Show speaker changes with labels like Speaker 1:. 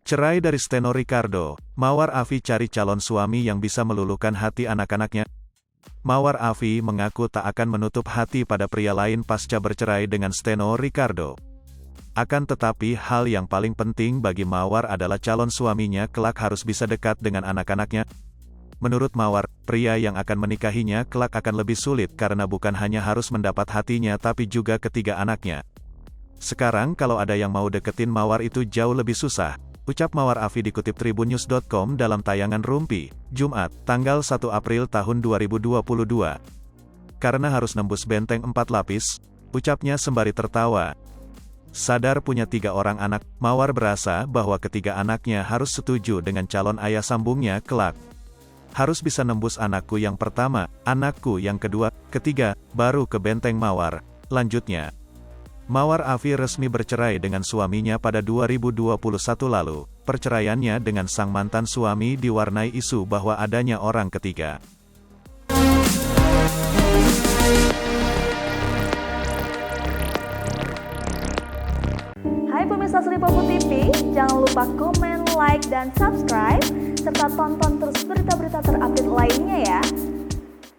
Speaker 1: Cerai dari Steno Ricardo, Mawar Afi cari calon suami yang bisa meluluhkan hati anak-anaknya. Mawar Afi mengaku tak akan menutup hati pada pria lain pasca bercerai dengan Steno Ricardo. Akan tetapi hal yang paling penting bagi Mawar adalah calon suaminya kelak harus bisa dekat dengan anak-anaknya. Menurut Mawar, pria yang akan menikahinya kelak akan lebih sulit karena bukan hanya harus mendapat hatinya tapi juga ketiga anaknya. Sekarang kalau ada yang mau deketin Mawar itu jauh lebih susah, ucap Mawar Afi dikutip tribunnews.com dalam tayangan Rumpi, Jumat, tanggal 1 April tahun 2022. Karena harus nembus benteng 4 lapis, ucapnya sembari tertawa. Sadar punya 3 orang anak, Mawar berasa bahwa ketiga anaknya harus setuju dengan calon ayah sambungnya kelak. Harus bisa nembus anakku yang pertama, anakku yang kedua, ketiga, baru ke benteng Mawar. Lanjutnya, Mawar Afi resmi bercerai dengan suaminya pada 2021 lalu. Perceraiannya dengan sang mantan suami diwarnai isu bahwa adanya orang ketiga.
Speaker 2: Hai pemirsa Selipopo TV, jangan lupa komen, like, dan subscribe, serta tonton terus berita-berita terupdate lainnya ya.